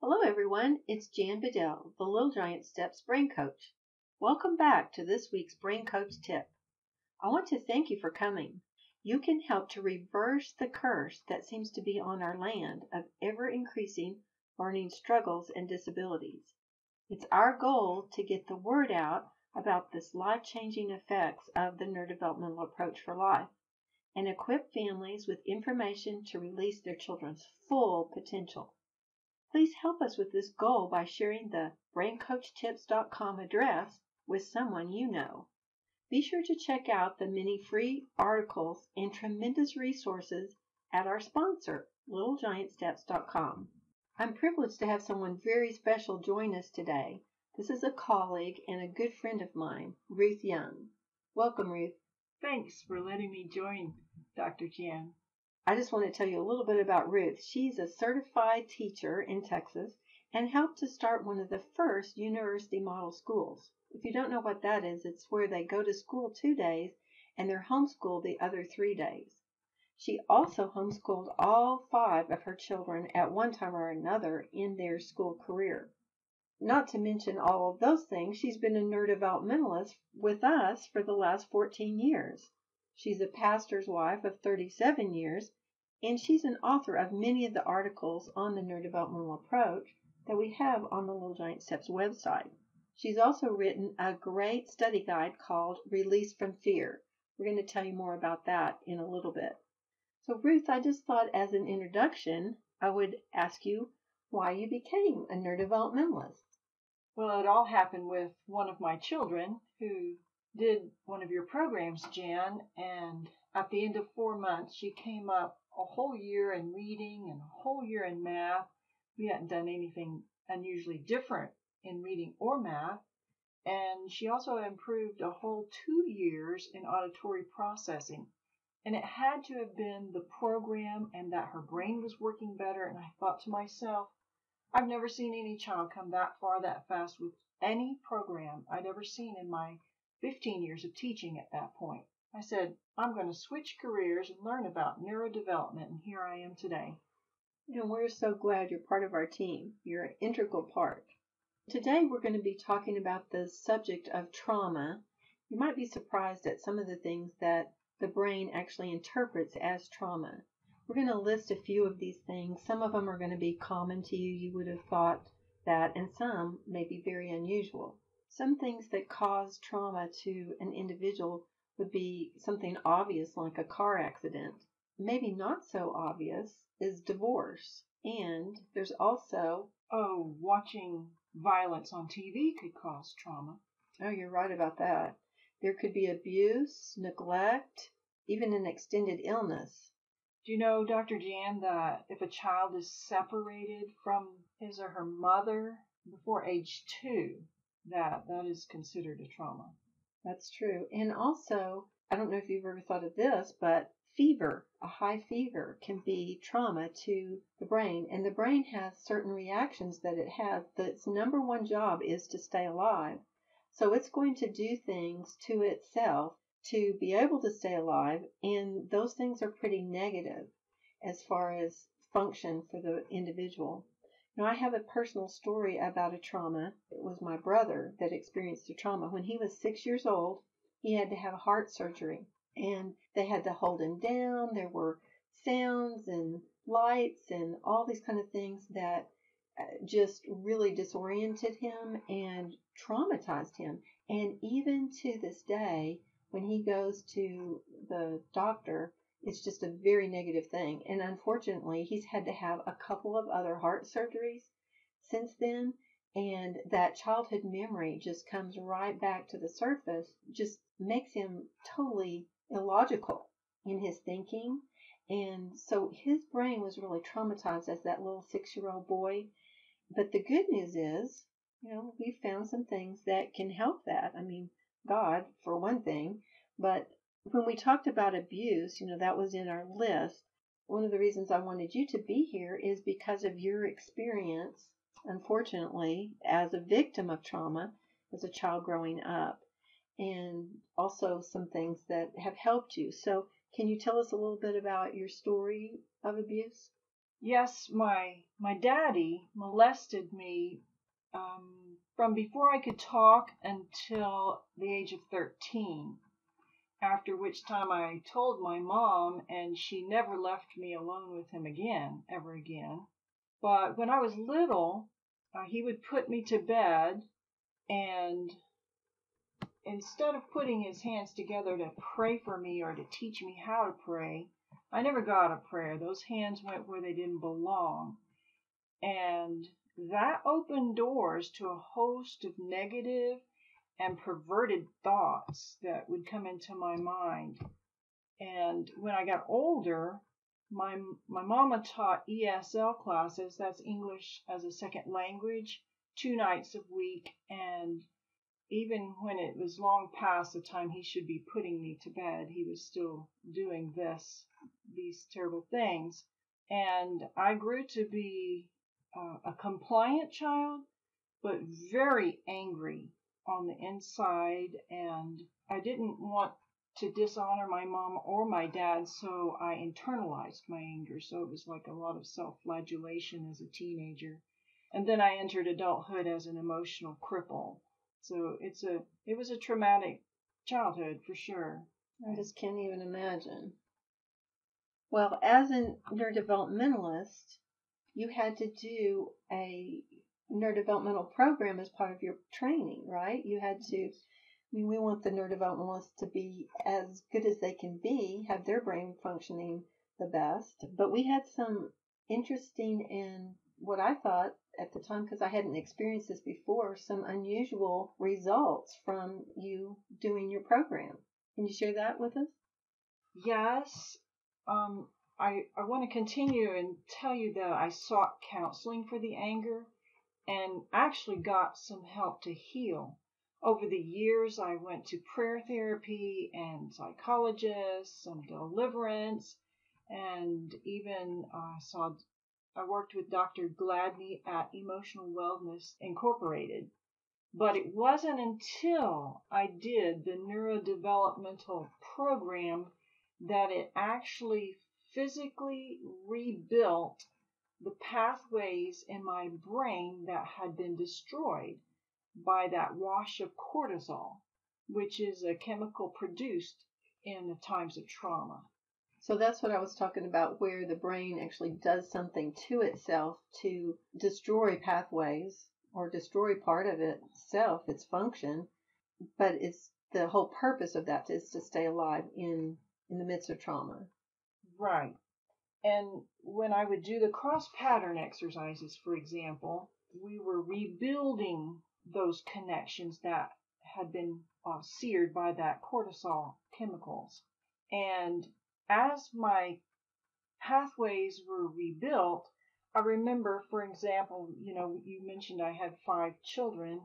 Hello everyone, it's Jan Bedell, the Little Giant Steps Brain Coach. Welcome back to this week's Brain Coach tip. I want to thank you for coming. You can help to reverse the curse that seems to be on our land of ever-increasing learning struggles and disabilities. It's our goal to get the word out about this life-changing effects of the NeuroDevelopmental Approach for life and equip families with information to release their children's full potential. Please help us with this goal by sharing the braincoachtips.com address with someone you know. Be sure to check out the many free articles and tremendous resources at our sponsor, littlegiantsteps.com. I'm privileged to have someone very special join us today. This is a colleague and a good friend of mine, Ruth Young. Welcome, Ruth. Thanks for letting me join, Dr. Jan. I just want to tell you a little bit about Ruth. She's a certified teacher in Texas and helped to start one of the first university model schools. If you don't know what that is, it's where they go to school 2 days and they're homeschooled the other 3 days. She also homeschooled all 5 of her children at one time or another in their school career. Not to mention all of those things, she's been a NeuroDevelopmentalist with us for the last 14 years. She's a pastor's wife of 37 years, and she's an author of many of the articles on the NeuroDevelopmental Approach that we have on the Little Giant Steps website. She's also written a great study guide called Release from Fear. We're going to tell you more about that in a little bit. So Ruth, I just thought as an introduction, I would ask you why you became a NeuroDevelopmentalist. Well, it all happened with one of my children who did one of your programs, Jan, and at the end of 4 months, she came up a whole year in reading and a whole year in math. We hadn't done anything unusually different in reading or math, and she also improved a whole 2 years in auditory processing. And it had to have been the program and that her brain was working better, and I thought to myself, I've never seen any child come that far that fast with any program I'd ever seen in my 15 years of teaching at that point. I said, I'm going to switch careers and learn about neurodevelopment, and here I am today. And we're so glad you're part of our team. You're an integral part. Today we're going to be talking about the subject of trauma. You might be surprised at some of the things that the brain actually interprets as trauma. We're going to list a few of these things. Some of them are going to be common to you. You would have thought that, and some may be very unusual. Some things that cause trauma to an individual would be something obvious like a car accident. Maybe not so obvious is divorce. And there's also, watching violence on TV could cause trauma. Oh, you're right about that. There could be abuse, neglect, even an extended illness. Do you know, Dr. Jan, that if a child is separated from his or her mother before age 2, that is considered a trauma? That's true. And also, I don't know if you've ever thought of this, but fever, a high fever, can be trauma to the brain. And the brain has certain reactions that it has. Its number one job is to stay alive. So it's going to do things to itself to be able to stay alive. And those things are pretty negative as far as function for the individual. Now, I have a personal story about a trauma. It was my brother that experienced a trauma. When he was 6 years old, he had to have heart surgery, and they had to hold him down. There were sounds and lights and all these kind of things that just really disoriented him and traumatized him. And even to this day, when he goes to the doctor, it's just a very negative thing. And unfortunately, he's had to have a couple of other heart surgeries since then. And that childhood memory just comes right back to the surface, just makes him totally illogical in his thinking. And so his brain was really traumatized as that little 6-year-old boy. But the good news is, we found some things that can help that. I mean, God, for one thing. But when we talked about abuse, that was in our list. One of the reasons I wanted you to be here is because of your experience, unfortunately, as a victim of trauma as a child growing up, and also some things that have helped you. So can you tell us a little bit about your story of abuse? Yes, my daddy molested me from before I could talk until the age of 13. After which time I told my mom, and she never left me alone with him again, ever again. But when I was little, he would put me to bed, and instead of putting his hands together to pray for me or to teach me how to pray, I never got a prayer. Those hands went where they didn't belong. And that opened doors to a host of negative and perverted thoughts that would come into my mind. And when I got older, my mama taught ESL classes, that's English as a second language, 2 nights a week. And even when it was long past the time he should be putting me to bed, he was still doing these terrible things. And I grew to be a compliant child, but very angry on the inside, and I didn't want to dishonor my mom or my dad, so I internalized my anger. So it was like a lot of self-flagellation as a teenager. And then I entered adulthood as an emotional cripple. So it was a traumatic childhood for sure. I just can't even imagine. Well, as a neurodevelopmentalist, you had to do a neurodevelopmental program as part of your training, right? You had to, we want the neurodevelopmentalists to be as good as they can be, have their brain functioning the best. But we had some interesting and what I thought at the time, because I hadn't experienced this before, some unusual results from you doing your program. Can you share that with us? Yes. I want to continue and tell you that I sought counseling for the anger and actually got some help to heal. Over the years, I went to prayer therapy and psychologists, some deliverance, and even I worked with Dr. Gladney at Emotional Wellness Incorporated. But it wasn't until I did the neurodevelopmental program that it actually physically rebuilt the pathways in my brain that had been destroyed by that wash of cortisol, which is a chemical produced in the times of trauma. So that's what I was talking about, where the brain actually does something to itself to destroy pathways or destroy part of itself, its function. But it's the whole purpose of that is to stay alive in the midst of trauma. Right. And when I would do the cross pattern exercises, for example, we were rebuilding those connections that had been seared by that cortisol chemicals. And as my pathways were rebuilt, I remember, for example, you mentioned I had 5 children.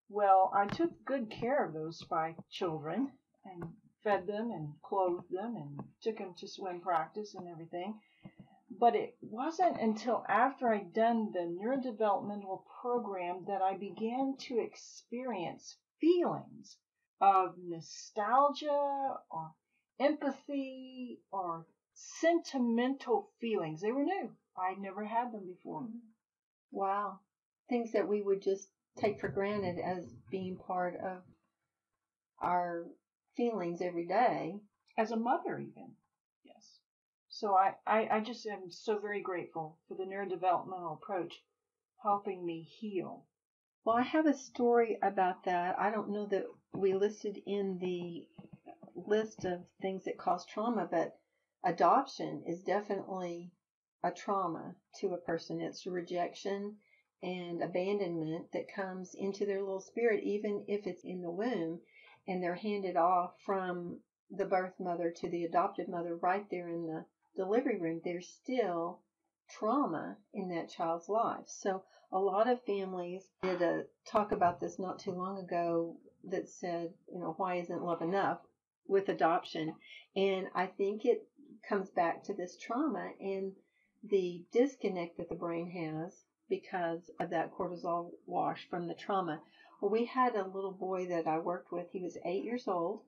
Well, I took good care of those 5 children and fed them and clothed them and took them to swim practice and everything. But it wasn't until after I'd done the neurodevelopmental program that I began to experience feelings of nostalgia or empathy or sentimental feelings. They were new. I'd never had them before. Wow. Things that we would just take for granted as being part of our feelings every day. As a mother, even. Yes. So I just am so very grateful for the neurodevelopmental approach helping me heal. Well, I have a story about that. I don't know that we listed in the list of things that cause trauma, but adoption is definitely a trauma to a person. It's rejection and abandonment that comes into their little spirit, even if it's in the womb, and they're handed off from the birth mother to the adopted mother right there in the delivery room. There's still trauma in that child's life. So a lot of families did a talk about this not too long ago that said, why isn't love enough with adoption? And I think it comes back to this trauma and the disconnect that the brain has because of that cortisol wash from the trauma. Well, we had a little boy that I worked with. He was 8 years old.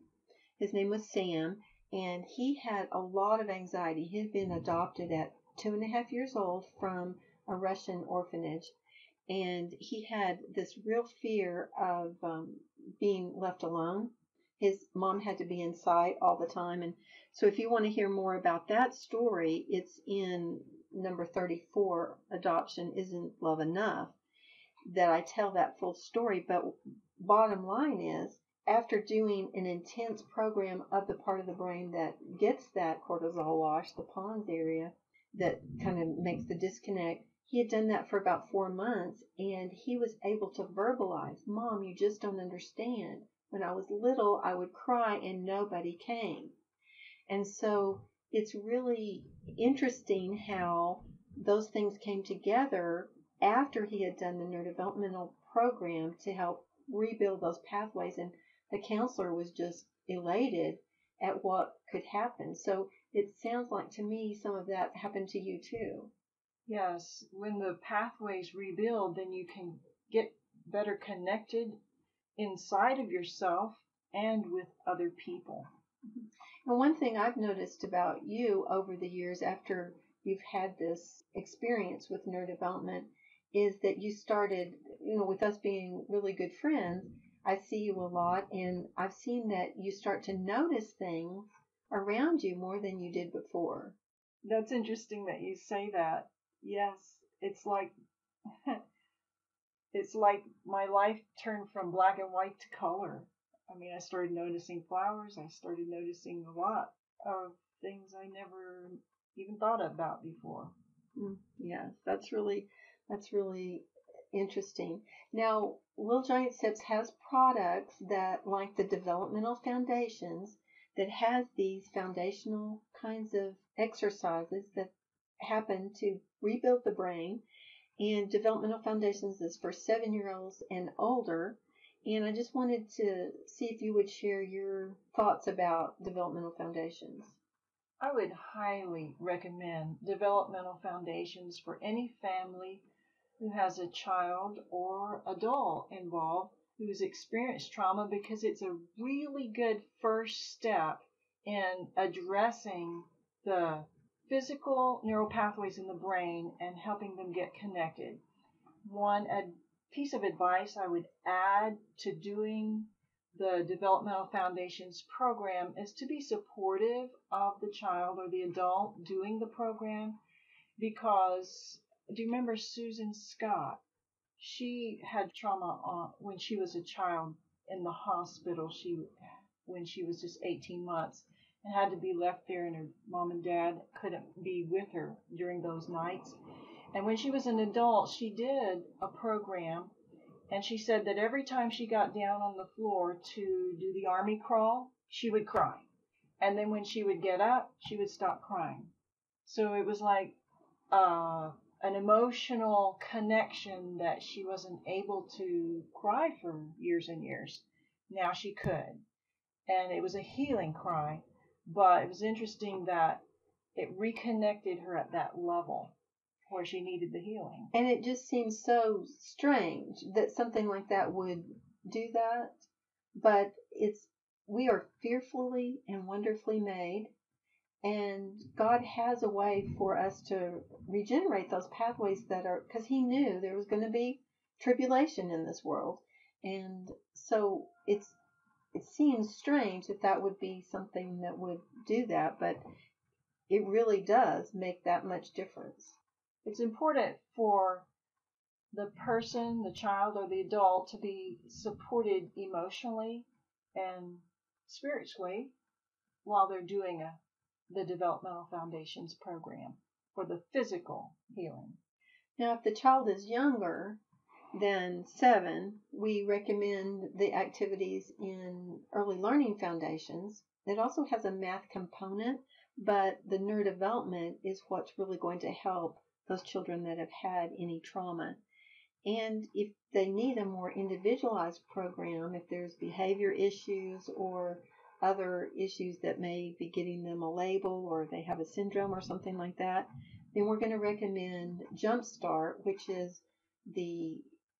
His name was Sam, and he had a lot of anxiety. He had been adopted at 2.5 years old from a Russian orphanage, and he had this real fear of being left alone. His mom had to be in sight all the time. And so if you want to hear more about that story, it's in number 34, Adoption Isn't Love Enough, that I tell that full story. But bottom line is, after doing an intense program of the part of the brain that gets that cortisol wash, the pons area, that kind of makes the disconnect, he had done that for about 4 months, and he was able to verbalize, Mom, you just don't understand. When I was little, I would cry and nobody came. And so it's really interesting how those things came together after he had done the neurodevelopmental program to help rebuild those pathways. And the counselor was just elated at what could happen. So it sounds like to me some of that happened to you too. Yes, when the pathways rebuild, then you can get better connected inside of yourself and with other people. And one thing I've noticed about you over the years after you've had this experience with neurodevelopment is that you started, with us being really good friends, I see you a lot, and I've seen that you start to notice things around you more than you did before. That's interesting that you say that. Yes, it's like my life turned from black and white to color. I mean, I started noticing flowers. I started noticing a lot of things I never even thought about before. Yes, that's really interesting. Now, Little Giant Steps has products that, like the Developmental Foundations, that has these foundational kinds of exercises that happen to rebuild the brain. And Developmental Foundations is for 7-year-olds and older. And I just wanted to see if you would share your thoughts about Developmental Foundations. I would highly recommend Developmental Foundations for any family who has a child or adult involved who's experienced trauma, because it's a really good first step in addressing the physical neural pathways in the brain and helping them get connected. A piece of advice I would add to doing the Developmental Foundations program is to be supportive of the child or the adult doing the program, because do you remember Susan Scott? She had trauma when she was a child in the hospital. When she was just 18 months and had to be left there, and her mom and dad couldn't be with her during those nights. And when she was an adult, she did a program, and she said that every time she got down on the floor to do the army crawl, she would cry. And then when she would get up, she would stop crying. So it was like an emotional connection that she wasn't able to cry for years and years. Now she could. And it was a healing cry. But it was interesting that it reconnected her at that level where she needed the healing. And it just seems so strange that something like that would do that. But we are fearfully and wonderfully made. And God has a way for us to regenerate those pathways because He knew there was going to be tribulation in this world. And so it seems strange that would be something that would do that, but it really does make that much difference. It's important for the person, the child, or the adult to be supported emotionally and spiritually while they're doing the Developmental Foundations program for the physical healing. Now, if the child is younger than 7, we recommend the activities in Early Learning Foundations. It also has a math component, but the neurodevelopment is what's really going to help those children that have had any trauma. And if they need a more individualized program, if there's behavior issues or other issues that may be getting them a label, or they have a syndrome or something like that, then we're going to recommend Jumpstart, which is the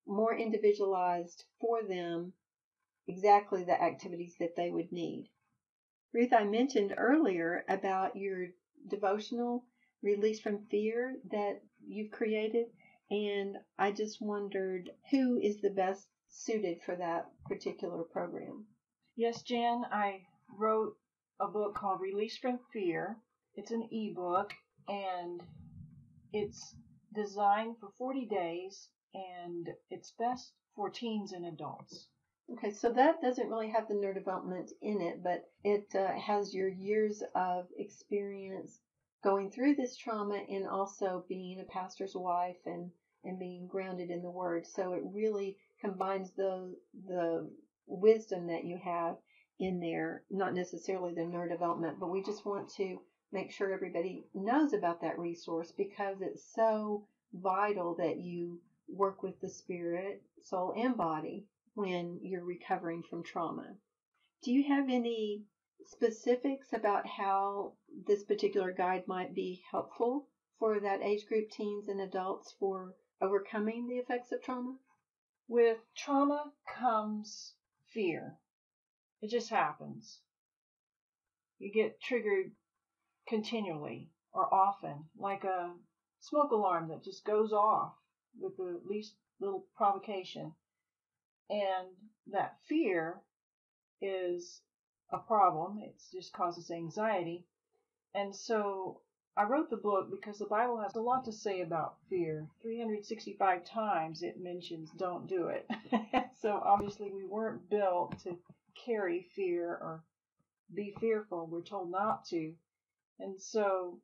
more individualized for them, exactly the activities that they would need. Ruth, I mentioned earlier about your devotional Release from Fear that you've created, and I just wondered who is the best suited for that particular program. Yes, Jan, I wrote a book called Release from Fear. It's an ebook, and it's designed for 40 days, and it's best for teens and adults. Okay, so that doesn't really have the neurodevelopment in it, but it has your years of experience going through this trauma and also being a pastor's wife and being grounded in the Word. So it really combines the wisdom that you have in there, not necessarily the neurodevelopment, but we just want to make sure everybody knows about that resource because it's so vital that you work with the spirit, soul, and body when you're recovering from trauma. Do you have any specifics about how this particular guide might be helpful for that age group, teens and adults, for overcoming the effects of trauma? With trauma comes fear. It just happens. You get triggered continually or often, like a smoke alarm that just goes off with the least little provocation. And that fear is a problem. It just causes anxiety. And so I wrote the book because the Bible has a lot to say about fear. 365 times it mentions don't do it. So obviously we weren't built to carry fear or be fearful. We're told not to. And so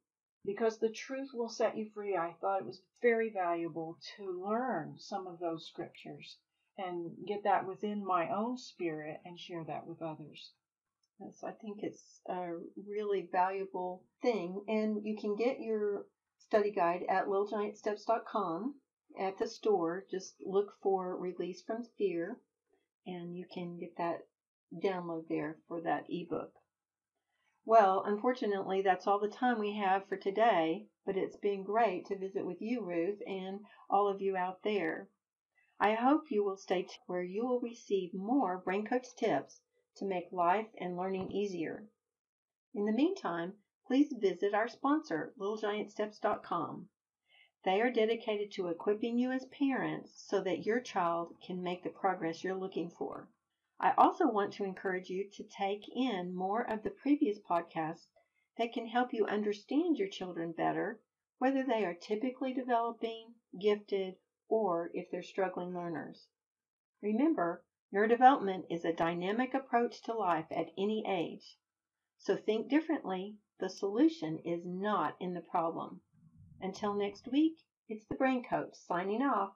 because the truth will set you free, I thought it was very valuable to learn some of those scriptures and get that within my own spirit and share that with others. Yes, I think it's a really valuable thing. And you can get your study guide at littlegiantsteps.com at the store. Just look for Release from Fear, and you can get that download there for that ebook. Well, unfortunately, that's all the time we have for today, but it's been great to visit with you, Ruth, and all of you out there. I hope you will stay tuned where you will receive more Brain Coach tips to make life and learning easier. In the meantime, please visit our sponsor, littlegiantsteps.com. They are dedicated to equipping you as parents so that your child can make the progress you're looking for. I also want to encourage you to take in more of the previous podcasts that can help you understand your children better, whether they are typically developing, gifted, or if they're struggling learners. Remember, NeuroDevelopment is a dynamic approach to life at any age. So think differently. The solution is not in the problem. Until next week, it's the Brain Coach signing off.